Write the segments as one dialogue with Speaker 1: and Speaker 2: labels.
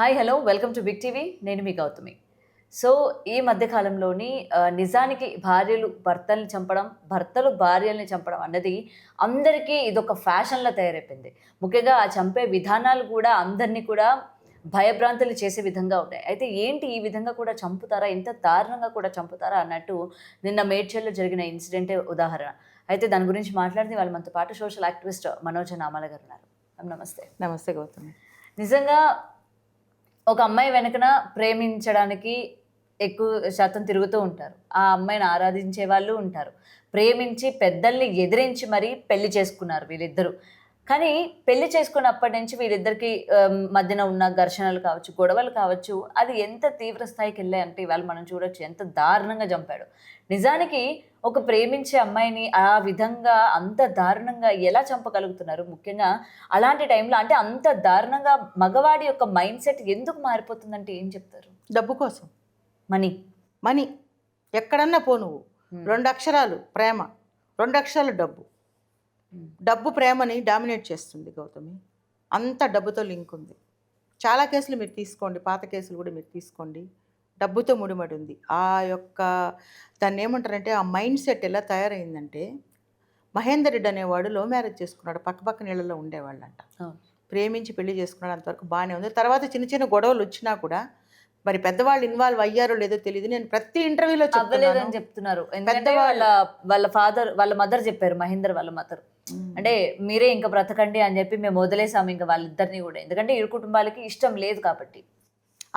Speaker 1: Hi hello welcome to big TV. నేను మీ Gautami. So ఈ మధ్య కాలంలోని నిజానికి భార్యలు భర్తల్ని చంపడం, భర్తలు భార్యల్ని చంపడం అన్నది అందరికీ ఇదొక ఫ్యాషన్‌లా తయారైపోయింది. ముఖ్యంగా ఆ చంపే విధానాలు కూడా అందరిని కూడా భయభ్రాంతులు చేసే విధంగా ఉన్నాయి. అయితే ఏంటి ఈ విధంగా కూడా చంపుతారా? ఇంత దారుణంగా కూడా చంపుతారా? అన్నట్టు నిన్న మేడ్చల్‌లో జరిగిన ఇన్సిడెంటే ఉదాహరణ. అయితే దాని గురించి మాట్లాడితే వాళ్ళు మనతో పాటు సోషల్ యాక్టివిస్ట్ మనోజ్ నామాల గారు ఉన్నారు. నమస్తే.
Speaker 2: నమస్తే గౌతమి.
Speaker 1: నిజంగా ఒక అమ్మాయి వెనకన ప్రేమించడానికి ఎక్కువ శాతం తిరుగుతూ ఉంటారు. ఆ అమ్మాయిని ఆరాధించే వాళ్ళు ఉంటారు. ప్రేమించి పెద్దల్ని ఎదిరించి మరీ పెళ్లి చేసుకున్నారు వీళ్ళిద్దరూ. కానీ పెళ్లి చేసుకున్నప్పటి నుంచి వీళ్ళిద్దరికీ మధ్యన ఉన్న ఘర్షణలు కావచ్చు, గొడవలు కావచ్చు, అది ఎంత తీవ్ర స్థాయికెళ్ళాయంటే ఇవాళ మనం చూడొచ్చు ఎంత దారుణంగా చంపాడో. నిజానికి ఒక ప్రేమించే అమ్మాయిని ఆ విధంగా అంత దారుణంగా ఎలా చంపగలుగుతున్నారు? ముఖ్యంగా అలాంటి టైంలో అంటే అంత దారుణంగా మగవాడి యొక్క మైండ్‌సెట్ ఎందుకు మారిపోతుందంటే ఏం చెప్తారు?
Speaker 2: డబ్బు కోసం.
Speaker 1: మనీ.
Speaker 2: మనీ. ఎక్కడన్నా పో నువ్వు.
Speaker 1: హ్మ్.
Speaker 2: 2 అక్షరాలు ప్రేమ, 2 అక్షరాలు డబ్బు. డబ్బు ప్రేమని డామినేట్ చేస్తుంది గౌతమి. అంత డబ్బుతో లింక్ ఉంది. చాలా కేసులు మీరు తీసుకోండి, పాత కేసులు కూడా మీరు తీసుకోండి. డబ్బుతో ముడిపడి ఉంది. ఆ యొక్క దాన్ని ఏమంటారంటే ఆ మైండ్ సెట్ ఎలా తయారైందంటే, మహేందర్ రెడ్డి అనేవాడు లవ్ మ్యారేజ్ చేసుకున్నాడు. పక్కపక్కన ఇళ్లలో ఉండేవాళ్ళంట. ప్రేమించి పెళ్లి చేసుకున్నాడు. అంతవరకు బాగానే ఉంది. తర్వాత చిన్న చిన్న గొడవలు వచ్చినా కూడా మరి పెద్దవాళ్ళు ఇన్వాల్వ్ అయ్యారో లేదో తెలియదు. నేను ప్రతి ఇంటర్వ్యూలో
Speaker 1: అవ్వలేదని చెప్తున్నారు. ఎందుకంటే వాళ్ళ ఫాదర్ వాళ్ళ మదర్ చెప్పారు, మహేందర్ వాళ్ళ మదర్. అంటే మీరే ఇంకా బ్రతకండి అని చెప్పి మేము వదిలేసాము ఇంకా వాళ్ళిద్దరిని కూడా. ఎందుకంటే ఇరు కుటుంబాలకి ఇష్టం లేదు కాబట్టి.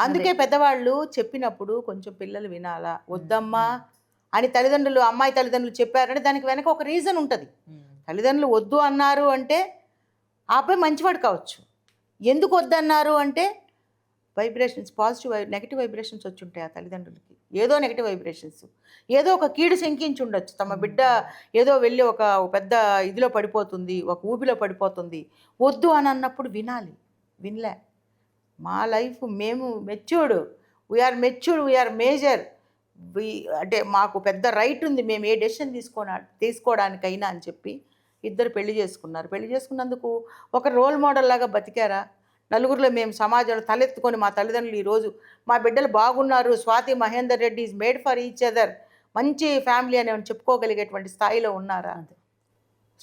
Speaker 2: అందుకే పెద్దవాళ్ళు చెప్పినప్పుడు కొంచెం పిల్లలు వినాలా, వద్దమ్మా అని తల్లిదండ్రులు, అమ్మాయి తల్లిదండ్రులు చెప్పారంటే దానికి వెనక ఒక రీజన్ ఉంటుంది. తల్లిదండ్రులు వద్దు అన్నారు అంటే ఆ అబ్బాయి మంచివాడు కావచ్చు. ఎందుకు వద్దన్నారు అంటే వైబ్రేషన్స్, పాజిటివ్ నెగిటివ్ వైబ్రేషన్స్ వచ్చి ఉంటాయి ఆ తల్లిదండ్రులకి. ఏదో నెగిటివ్ వైబ్రేషన్స్, ఏదో ఒక కీడు శంకించి ఉండొచ్చు. తమ బిడ్డ ఏదో వెళ్ళి ఒక పెద్ద ఇదిలో పడిపోతుంది, ఒక ఊబిలో పడిపోతుంది, వద్దు అని అన్నప్పుడు వినాలి. వినలే. మా లైఫ్ మేము matured, we are matured, we are major, అంటే మాకు పెద్ద రైట్ ఉంది, మేము ఏ డెసిషన్ తీసుకోవడానికైనా అని చెప్పి ఇద్దరు పెళ్లి చేసుకున్నారు. పెళ్లి చేసుకున్నందుకు ఒక రోల్ మోడల్ లాగా బతికారా? నలుగురిలో మేము సమాజంలో తలెత్తుకొని మా తల్లిదండ్రులు ఈరోజు మా బిడ్డలు బాగున్నారు, Swathi Mahender Reddy is made for each other, మంచి ఫ్యామిలీ అని చెప్పుకోగలిగేటువంటి స్థాయిలో ఉన్నారా?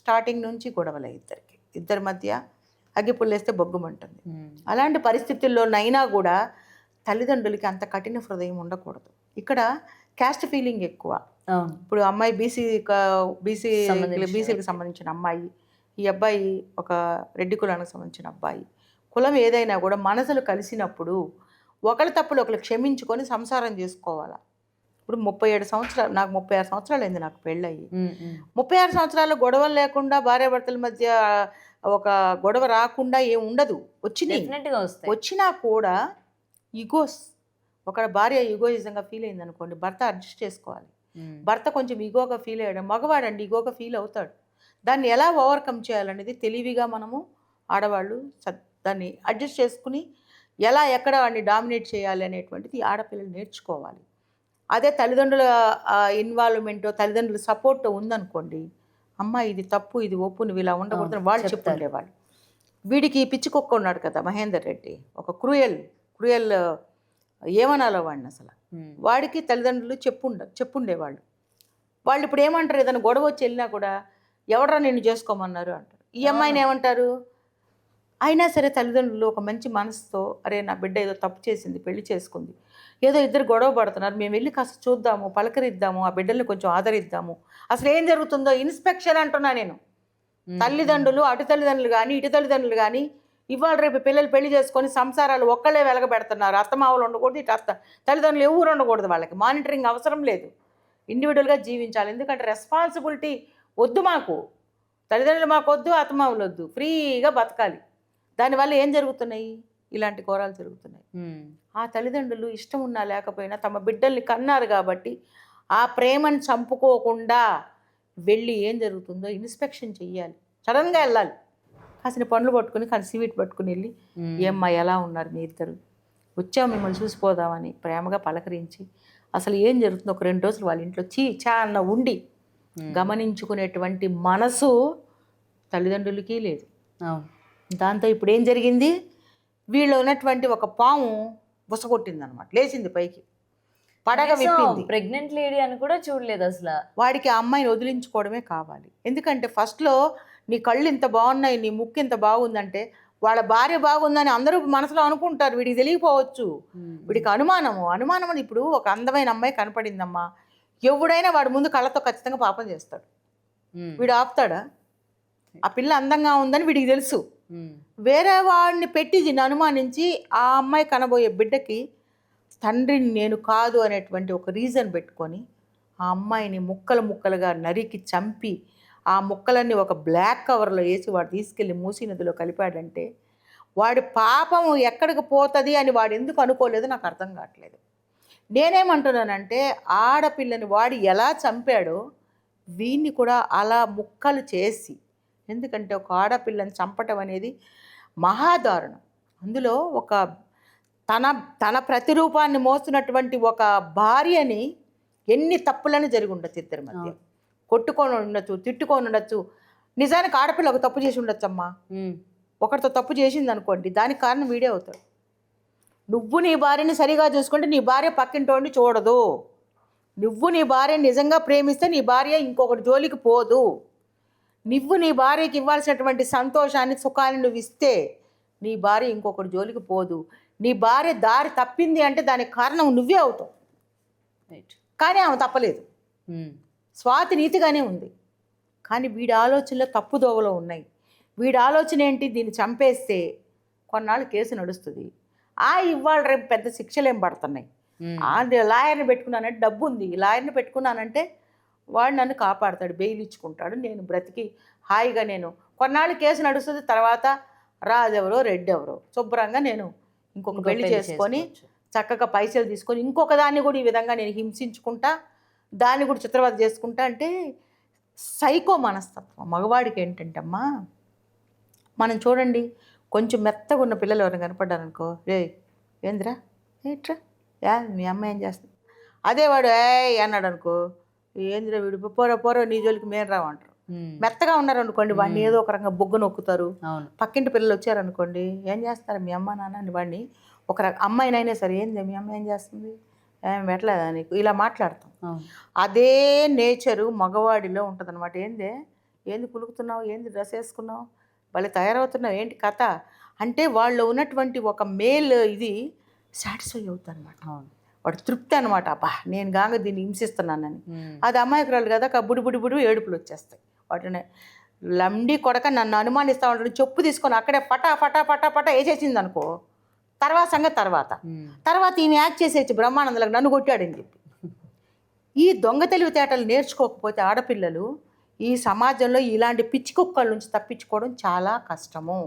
Speaker 2: స్టార్టింగ్ నుంచి గొడవలే ఇద్దరి మధ్య అగ్గిపుల్లేస్తే బొగ్గుమంటుంది. అలాంటి పరిస్థితుల్లోనైనా కూడా తల్లిదండ్రులకి అంత కఠిన హృదయం ఉండకూడదు. ఇక్కడ క్యాస్ట్ ఫీలింగ్ ఎక్కువ. ఇప్పుడు అమ్మాయి బీసీలకు సంబంధించిన అమ్మాయి, ఈ అబ్బాయి ఒక రెడ్డి కులానికి సంబంధించిన అబ్బాయి. కులం ఏదైనా కూడా మనసులు కలిసినప్పుడు ఒకరి తప్పులు ఒకరు క్షమించుకొని సంసారం చేసుకోవాలి. ఇప్పుడు 37 సంవత్సరాలు, నాకు 36 సంవత్సరాలు అయింది నాకు పెళ్ళయ్యి. 36 సంవత్సరాలు గొడవలు లేకుండా భార్యాభర్తల మధ్య ఒక గొడవ రాకుండా ఏం ఉండదు. వచ్చినా కూడా ఈగోస్, ఒక భార్య ఈగోయిజంగా ఫీల్ అయింది అనుకోండి, భర్త అడ్జస్ట్ చేసుకోవాలి. భర్త కొంచెం ఈగోగా ఫీల్ అయ్యాడు, మగవాడండి ఈగోగా ఫీల్ అవుతాడు. దాన్ని ఎలా ఓవర్కమ్ చేయాలనేది తెలివిగా మనము ఆడవాళ్ళు దాన్ని అడ్జస్ట్ చేసుకుని ఎలా ఎక్కడ వాడిని డామినేట్ చేయాలి అనేటువంటిది ఆడపిల్లలు నేర్చుకోవాలి. అదే తల్లిదండ్రుల ఇన్వాల్వ్మెంట్, తల్లిదండ్రుల సపోర్ట్ ఉందనుకోండి, అమ్మ ఇది తప్పు, ఇది ఒప్పు, నువ్వు ఇలా ఉండకూడదని వాళ్ళు చెప్పుండేవాళ్ళు. వీడికి పిచ్చికొక్క ఉన్నాడు కదా మహేందర్ రెడ్డి, ఒక క్రూయల్ ఏమనాలో వాడిని అసలు. వాడికి తల్లిదండ్రులు చెప్పుండేవాళ్ళు. వాళ్ళు ఇప్పుడు ఏమంటారు, ఏదైనా గొడవ వచ్చి వెళ్ళినా కూడా ఎవడరా నిన్ను చేసుకోమన్నారు అంటారు. ఈ అమ్మాయిని ఏమంటారు? అయినా సరే తల్లిదండ్రులు ఒక మంచి మనసుతో, అరే నా బిడ్డ ఏదో తప్పు చేసింది, పెళ్లి చేసుకుంది, ఏదో ఇద్దరు గొడవ పడుతున్నారు, మేము వెళ్ళి కాస్త చూద్దాము, పలకరిద్దాము, ఆ బిడ్డల్ని కొంచెం ఆదరిద్దాము, అసలు ఏం జరుగుతుందో ఇన్స్పెక్షన్ అంటున్నా నేను. తల్లిదండ్రులు, అటు తల్లిదండ్రులు కానీ ఇటు తల్లిదండ్రులు కానీ ఇవాళ రేపు పిల్లలు పెళ్లి చేసుకొని సంసారాలు ఒక్కళ్ళే వెలగబెడుతున్నారు. అత్తమావులు ఉండకూడదు, ఇటు తల్లిదండ్రులు ఎవరు ఉండకూడదు. వాళ్ళకి మానిటరింగ్ అవసరం లేదు, ఇండివిజువల్గా జీవించాలి. ఎందుకంటే రెస్పాన్సిబిలిటీ వద్దు మాకు, తల్లిదండ్రులు మాకు వద్దు, అత్తమావులు వద్దు, ఫ్రీగా బతకాలి. దానివల్ల ఏం జరుగుతున్నాయి? ఇలాంటి ఘోరాలు జరుగుతున్నాయి. ఆ తల్లిదండ్రులు ఇష్టం ఉన్నా లేకపోయినా తమ బిడ్డల్ని కన్నారు కాబట్టి ఆ ప్రేమను చంపుకోకుండా వెళ్ళి ఏం జరుగుతుందో ఇన్స్పెక్షన్ చెయ్యాలి. సడన్గా వెళ్ళాలి, కాసిన పండ్లు పట్టుకుని, కాసిన స్వీట్ పట్టుకుని వెళ్ళి, ఏమ్మా ఎలా ఉన్నారు మీ ఇద్దరు, వచ్చాము మిమ్మల్ని చూసిపోదామని ప్రేమగా పలకరించి అసలు ఏం జరుగుతుందో ఒక 2 రోజులు వాళ్ళ ఇంట్లో చాన్న ఉండి గమనించుకునేటువంటి మనసు తల్లిదండ్రులకి లేదు. దాంతో ఇప్పుడు ఏం జరిగింది? వీళ్ళు ఉన్నటువంటి ఒక పాము బుసగొట్టింది అనమాట, లేచింది పైకి, పడగ విప్పింది.
Speaker 1: ప్రెగ్నెంట్ లేడీ అని కూడా చూడలేదు అసలు.
Speaker 2: వాడికి ఆ అమ్మాయిని వదిలించుకోవడమే కావాలి. ఎందుకంటే ఫస్ట్లో నీ కళ్ళు ఇంత బాగున్నాయి, నీ ముక్కు ఇంత బాగుందంటే వాళ్ళ భార్య బాగుందని అందరూ మనసులో అనుకుంటారు, వీడికి తెలియకపోవచ్చు. వీడికి అనుమానం అని. ఇప్పుడు ఒక అందమైన అమ్మాయి కనపడిందమ్మా, ఎవడైనా వాడి ముందు కళ్ళతో ఖచ్చితంగా పాపం చేస్తాడు. వీడు ఆపుతాడా? ఆ పిల్ల అందంగా ఉందని వీడికి తెలుసు. వేరే వాడిని పెట్టి దీన్ని అనుమానించి ఆ అమ్మాయి కనబోయే బిడ్డకి తండ్రిని నేను కాదు అనేటువంటి ఒక రీజన్ పెట్టుకొని ఆ అమ్మాయిని ముక్కలు ముక్కలుగా నరికి చంపి ఆ ముక్కలన్నీ ఒక బ్లాక్ కవర్లో వేసి వాడు తీసుకెళ్ళి మూసీ నదిలో కలిపాడంటే వాడి పాపం ఎక్కడికి పోతుంది అని వాడు ఎందుకు అనుకోలేదు నాకు అర్థం కావట్లేదు. నేనేమంటున్నానంటే ఆడపిల్లని వాడు ఎలా చంపాడో వీడిని కూడా అలా ముక్కలు చేసి, ఎందుకంటే ఒక ఆడపిల్లని చంపటం అనేది మహాదారుణం. అందులో ఒక తన ప్రతిరూపాన్ని మోస్తున్నటువంటి ఒక భార్యని ఎన్ని తప్పులని జరిగి ఉండొచ్చు, ఇద్దరి మధ్య కొట్టుకొని ఉండొచ్చు, తిట్టుకొని ఉండొచ్చు. నిజానికి ఆడపిల్ల ఒక తప్పు చేసి ఉండొచ్చు అమ్మా, ఒకరితో తప్పు చేసింది అనుకోండి, దానికి కారణం వీడే అవుతాడు. నువ్వు నీ భార్యని సరిగా చూసుకుంటే నీ భార్య పక్కింటోడిని చూడదు. నువ్వు నీ భార్యని నిజంగా ప్రేమిస్తే నీ భార్య ఇంకొకటి జోలికి పోదు. నువ్వు నీ భార్యకి ఇవ్వాల్సినటువంటి సంతోషాన్ని సుఖాన్ని నువ్వు ఇస్తే నీ భార్య ఇంకొకటి జోలికి పోదు. నీ భార్య దారి తప్పింది అంటే దానికి కారణం నువ్వే అవుతావు. కానీ ఆమె తప్పలేదు, స్వాతి నీతిగానే ఉంది. కానీ వీడి ఆలోచనలో తప్పుదోవలో ఉన్నాయి. వీడి ఆలోచన ఏంటి, దీన్ని చంపేస్తే కొన్నాళ్ళు కేసు నడుస్తుంది, ఇవాళ రేపు పెద్ద శిక్షలు ఏం పడుతున్నాయి. లాయర్ని పెట్టుకున్నానంటే డబ్బు ఉంది, లాయర్ని పెట్టుకున్నానంటే వాడు నన్ను కాపాడుతాడు, బెయిల్ ఇచ్చుకుంటాడు, నేను బ్రతికి హాయిగా నేను కొన్నాళ్ళు కేసు నడుస్తుంది. తర్వాత రాజెవరో రెడ్డెవరో శుభ్రంగా నేను ఇంకొక పెళ్లి చేసుకొని చక్కగా పైసలు తీసుకొని ఇంకొక దాన్ని కూడా ఈ విధంగా నేను హింసించుకుంటా, దాన్ని కూడా చిత్రవద చేసుకుంటా. అంటే సైకో మనస్తత్వం మగవాడికి ఏంటంటే అమ్మా, మనం చూడండి కొంచెం మెత్తగా ఉన్న పిల్లలు ఎవరైనా కనపడ్డారనుకో, ఏంద్రా ఏట్రా మీ అమ్మ ఏం చేస్తుంది, అదే వాడు అన్నాడు అనుకో, ఏంద్రా వీడు పోరో నీ జోలికి మేము రావంటారు. మెత్తగా ఉన్నారనుకోండి వాడిని ఏదో ఒక రకంగా బొగ్గు నొక్కుతారు. పక్కింటి పిల్లలు వచ్చారనుకోండి, ఏం చేస్తారు మీ అమ్మ నాన్న అని వాడిని ఒక అమ్మాయినైనా సరే, ఏంది మీ అమ్మ ఏం చేస్తుంది, పెట్టలేదా నీకు, ఇలా మాట్లాడతాం. అదే నేచరు మగవాడిలో ఉంటుంది అనమాట. ఏంది కులుకుతున్నావు, ఏంది డ్రెస్ వేసుకున్నావు, వాళ్ళు తయారవుతున్నావు, ఏంటి కథ అంటే వాళ్ళు ఉన్నటువంటి ఒక మేల్ ఇది సాటిస్ఫై అవుతుంది అనమాట. వాడు తృప్తి అనమాట, అబ్బా నేను గాంగ దీన్ని హింసిస్తున్నానని. అది అమాయకురాలు కదా, బుడి ఏడుపులు వచ్చేస్తాయి. వాటిని లండి కొడక నన్ను అనుమానిస్తూ ఉంటాడు, చెప్పు తీసుకొని అక్కడే పటా వేసేసింది అనుకో, తర్వాత సంగతి తర్వాత ఈమె యాక్ట్ చేసేచ్చు బ్రహ్మానందలకు నన్ను కొట్టాడని చెప్పి. ఈ దొంగ తెలివితేటలు నేర్చుకోకపోతే ఆడపిల్లలు ఈ సమాజంలో ఇలాంటి పిచ్చి కుక్కల నుంచి తప్పించుకోవడం చాలా కష్టము.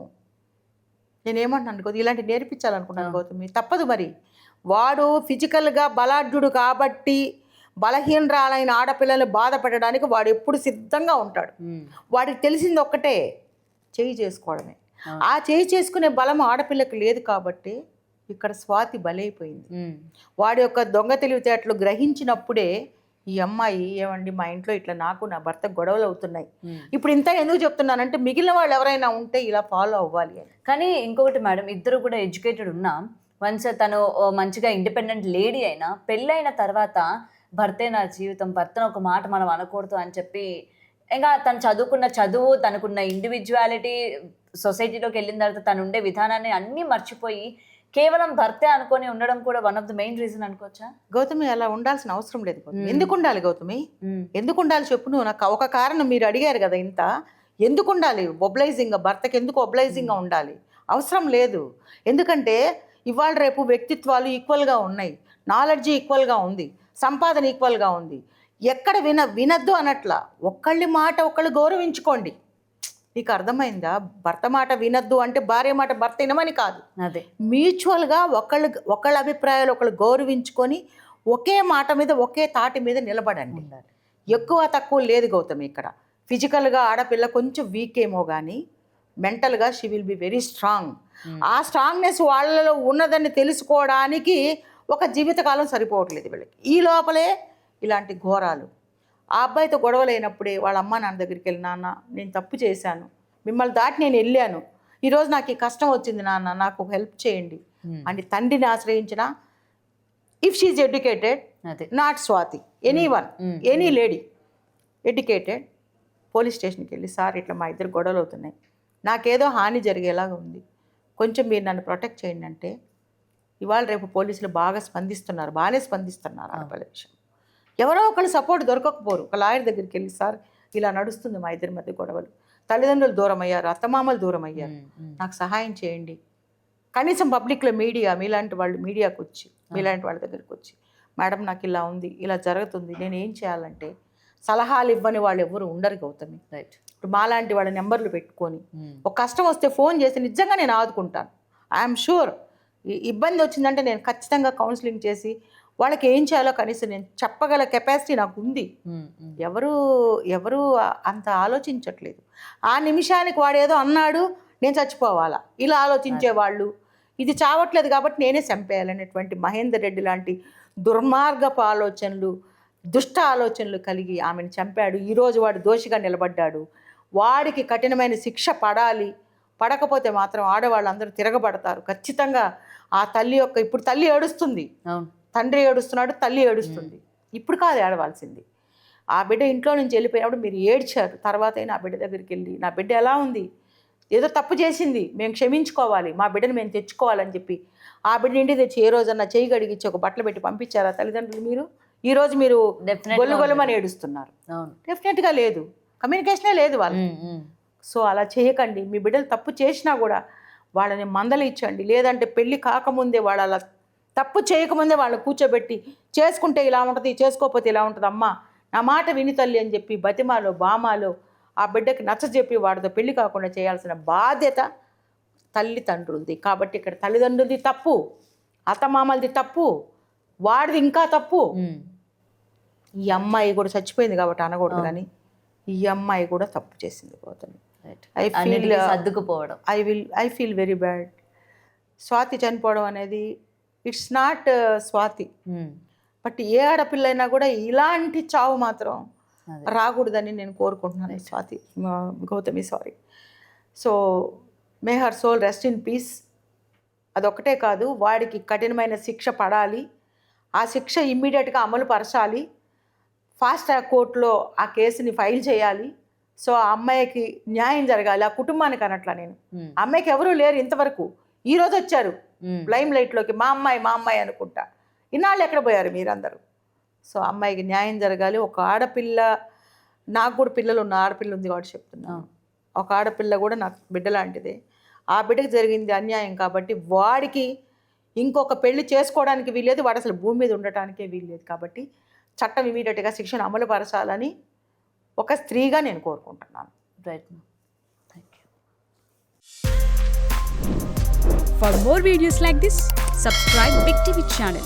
Speaker 2: నేనేమంటున్నాను అనుకో, ఇలాంటి నేర్పించాలనుకున్నాను గౌతమి, తప్పదు మరి. వాడు ఫిజికల్గా బలాఢ్యుడు కాబట్టి బలహీనరాలైన ఆడపిల్లల్ని బాధ పెట్టడానికి వాడు ఎప్పుడు సిద్ధంగా ఉంటాడు. వాడికి తెలిసింది ఒక్కటే, చేయి చేసుకోవడమే. ఆ చేయి చేసుకునే బలం ఆడపిల్లకి లేదు కాబట్టి ఇక్కడ స్వాతి బలైపోయింది. వాడి యొక్క దొంగ తెలివితేటలు గ్రహించినప్పుడే ఈ అమ్మాయి, ఏమండి మా ఇంట్లో ఇట్లా నాకు నా భర్త గొడవలు అవుతున్నాయి, ఇప్పుడు ఇంత ఎందుకు చెప్తున్నానంటే మిగిలిన వాళ్ళు ఎవరైనా ఉంటే ఇలా ఫాలో అవ్వాలి అని.
Speaker 1: కానీ ఇంకొకటి మేడం, ఇద్దరు కూడా ఎడ్యుకేటెడ్ ఉన్నా, వన్స్ తను మంచిగా ఇండిపెండెంట్ లేడీ అయినా పెళ్ళైన తర్వాత భర్తే నా జీవితం, భర్తను ఒక మాట మనం అనకూడదు అని చెప్పి, ఇంకా తను చదువుకున్న చదువు, తనకున్న ఇండివిజువాలిటీ, సొసైటీలోకి వెళ్ళిన తర్వాత తను ఉండే విధానాన్ని అన్నీ మర్చిపోయి కేవలం భర్తే అనుకొని ఉండడం కూడా one of the main reason అనుకోవచ్చా?
Speaker 2: గౌతమి అలా ఉండాల్సిన అవసరం లేదు. ఎందుకు ఉండాలి గౌతమి, ఎందుకు ఉండాలి చెప్పు నువ్వు నాకు. ఒక కారణం మీరు అడిగారు కదా, ఇంత ఎందుకు ఉండాలి ఒబ్లైజింగ్గా, భర్తకి ఎందుకు ఒబ్లైజింగ్గా ఉండాలి, అవసరం లేదు. ఎందుకంటే ఇవాళ రేపు వ్యక్తిత్వాలు ఈక్వల్గా ఉన్నాయి, నాలెడ్జ్ ఈక్వల్గా ఉంది, సంపాదన ఈక్వల్గా ఉంది. ఎక్కడ వినద్దు అనట్లా, ఒక్కళ్ళ మాట ఒకళ్ళు గౌరవించుకోండి. నీకు అర్థమైందా? భర్త మాట వినద్దు అంటే భార్య మాట భర్త వినమని కాదు,
Speaker 1: అదే
Speaker 2: మ్యూచువల్గా ఒకళ్ళ అభిప్రాయాలు ఒకళ్ళు గౌరవించుకొని ఒకే మాట మీద ఒకే తాటి మీద నిలబడండి. ఎక్కువ తక్కువ లేదు గౌతమి ఇక్కడ. ఫిజికల్గా ఆడపిల్ల కొంచెం వీక్ ఏమో కానీ మెంటల్గా she will be very strong. ఆ స్ట్రాంగ్నెస్ వాళ్ళలో ఉన్నదని తెలుసుకోవడానికి ఒక జీవితకాలం సరిపోవట్లేదు వీళ్ళకి. ఈ లోపలే ఇలాంటి ఘోరాలు. ఆ అబ్బాయితో గొడవలు అయినప్పుడే వాళ్ళ అమ్మ నాన్న దగ్గరికి వెళ్ళి, నాన్న నేను తప్పు చేశాను, మిమ్మల్ని దాటి నేను వెళ్ళాను, ఈరోజు నాకు ఈ కష్టం వచ్చింది నాన్న, నాకు ఒక హెల్ప్ చేయండి అని తండ్రిని ఆశ్రయించిన, ఇఫ్ షీఈ్ ఎడ్యుకేటెడ్,
Speaker 1: అదే
Speaker 2: not Swathi, any one, any lady educated, police స్టేషన్కి వెళ్ళి సార్ ఇట్లా మా ఇద్దరు గొడవలు అవుతున్నాయి, నాకేదో హాని జరిగేలాగా ఉంది, కొంచెం మీరు నన్ను ప్రొటెక్ట్ చేయండి అంటే ఇవాళ రేపు పోలీసులు బాగానే స్పందిస్తున్నారు ఆడపిల్ల విషయం. ఎవరో ఒకళ్ళు సపోర్ట్ దొరకకపోరు, ఒక లాయర్ దగ్గరికి వెళ్ళి సార్ ఇలా నడుస్తుంది మా ఇద్దరి మధ్య గొడవలు, తల్లిదండ్రులు దూరం అయ్యారు, అత్తమామలు దూరం అయ్యారు, నాకు సహాయం చేయండి. కనీసం పబ్లిక్లో మీడియా, మీలాంటి వాళ్ళు మీడియాకు వచ్చి, మీలాంటి వాళ్ళ దగ్గరికి వచ్చి మేడం నాకు ఇలా ఉంది, ఇలా జరుగుతుంది, నేను ఏం చేయాలంటే సలహాలు ఇవ్వని వాళ్ళు ఎవరు ఉండరు గౌతమి.
Speaker 1: రైట్.
Speaker 2: ఇప్పుడు మాలాంటి వాళ్ళ నెంబర్లు పెట్టుకొని ఒక కష్టం వస్తే ఫోన్ చేసి నిజంగా నేను ఆదుకుంటాను. ఐఎమ్ షూర్ ఇబ్బంది వచ్చిందంటే నేను ఖచ్చితంగా కౌన్సిలింగ్ చేసి వాళ్ళకి ఏం చేయాలో కనీసం నేను చెప్పగల కెపాసిటీ నాకు ఉంది. ఎవరు అంత ఆలోచించట్లేదు. ఆ నిమిషానికి వాడు ఏదో అన్నాడు నేను చచ్చిపోవాలా ఇలా ఆలోచించే వాళ్ళు, ఇది చావట్లేదు కాబట్టి నేనే చంపేయాలనేటువంటి మహేందర్ రెడ్డి లాంటి దుర్మార్గపు ఆలోచనలు, దుష్ట ఆలోచనలు కలిగి ఆమెను చంపాడు. ఈరోజు వాడు దోషిగా నిలబడ్డాడు. వాడికి కఠినమైన శిక్ష పడాలి. పడకపోతే మాత్రం ఆడవాళ్ళందరూ తిరగబడతారు ఖచ్చితంగా. ఆ తల్లి యొక్క, ఇప్పుడు తల్లి ఏడుస్తుంది, తండ్రి ఏడుస్తున్నాడు, తల్లి ఏడుస్తుంది. ఇప్పుడు కాదు ఏడవాల్సింది. ఆ బిడ్డ ఇంట్లో నుంచి వెళ్ళిపోయినప్పుడు మీరు ఏడ్చారు. తర్వాత అయినా ఆ బిడ్డ దగ్గరికి వెళ్ళి నా బిడ్డ ఎలా ఉంది, ఏదో తప్పు చేసింది, మేము క్షమించుకోవాలి, మా బిడ్డను మేము తెచ్చుకోవాలని చెప్పి ఆ బిడ్డ ఇంటికి తెచ్చి ఏ రోజన్నా చేయి గడిగిచ్చి ఒక బట్టలు పెట్టి పంపించారా తల్లిదండ్రులు? మీరు ఈరోజు మీరు గొల్లుగొల్లమని ఏడుస్తున్నారు. డెఫినెట్గా లేదు, కమ్యూనికేషనే లేదు వాళ్ళు. సో అలా చేయకండి. మీ బిడ్డలు తప్పు చేసినా కూడా వాళ్ళని మందలించండి. లేదంటే పెళ్ళి కాకముందే వాళ్ళు అలా తప్పు చేయకముందే వాళ్ళని కూర్చోబెట్టి చేసుకుంటే ఇలా ఉంటుంది, చేసుకోకపోతే ఇలా ఉంటుంది, అమ్మ నా మాట విని తల్లి అని చెప్పి బతిమాలో బామాలో ఆ బిడ్డకి నచ్చజెప్పి వాడితో పెళ్లి కాకుండా చేయాల్సిన బాధ్యత తల్లిదండ్రులది. కాబట్టి ఇక్కడ తల్లిదండ్రులది తప్పు, అత్తమామలది తప్పు, వాడిది ఇంకా తప్పు. ఈ అమ్మాయి కూడా చచ్చిపోయింది కాబట్టి అనకూడదు, కానీ ఈ అమ్మాయి కూడా తప్పు చేసింది. పోతుంది. I feel very bad. Swathi చనిపోవడం అనేది ఇట్స్ నాట్ స్వాతి, బట్ ఏ ఆడపిల్లైనా కూడా ఇలాంటి చావు మాత్రం రాకూడదని నేను కోరుకుంటున్నాను. Swathi Gautami sorry. So may her soul rest in peace. అదొక్కటే కాదు, వాడికి కఠినమైన శిక్ష పడాలి. ఆ శిక్ష ఇమ్మీడియట్గా అమలు పరచాలి. ఫాస్ట్ ట్రాక్ కోర్టులో ఆ కేసుని ఫైల్ చేయాలి. సో ఆ అమ్మాయికి న్యాయం జరగాలి. ఆ కుటుంబానికి అనట్లా నేను, అమ్మాయికి ఎవరూ లేరు ఇంతవరకు. ఈరోజు వచ్చారు లైమ్ లైట్లోకి, మా అమ్మాయి అనుకుంటా. ఇన్నాళ్ళు ఎక్కడ పోయారు మీరందరూ? సో అమ్మాయికి న్యాయం జరగాలి. ఒక ఆడపిల్ల, నాకు కూడా పిల్లలు ఉన్న ఆడపిల్ల ఉంది కాబట్టి చెప్తున్నాను, ఒక ఆడపిల్ల కూడా నాకు బిడ్డ లాంటిదే. ఆ బిడ్డకి జరిగింది అన్యాయం కాబట్టి వాడికి ఇంకొక పెళ్లి చేసుకోవడానికి వీల్లేదు, వాడు అసలు భూమి మీద ఉండటానికే వీల్లేదు. కాబట్టి చట్టం ఇమీడియట్గా శిక్షను అమలు పరచాలని ఒక స్త్రీగా నేను కోరుకుంటున్నాను.
Speaker 1: Right. Thank you.
Speaker 3: For more videos like this, subscribe Big TV channel.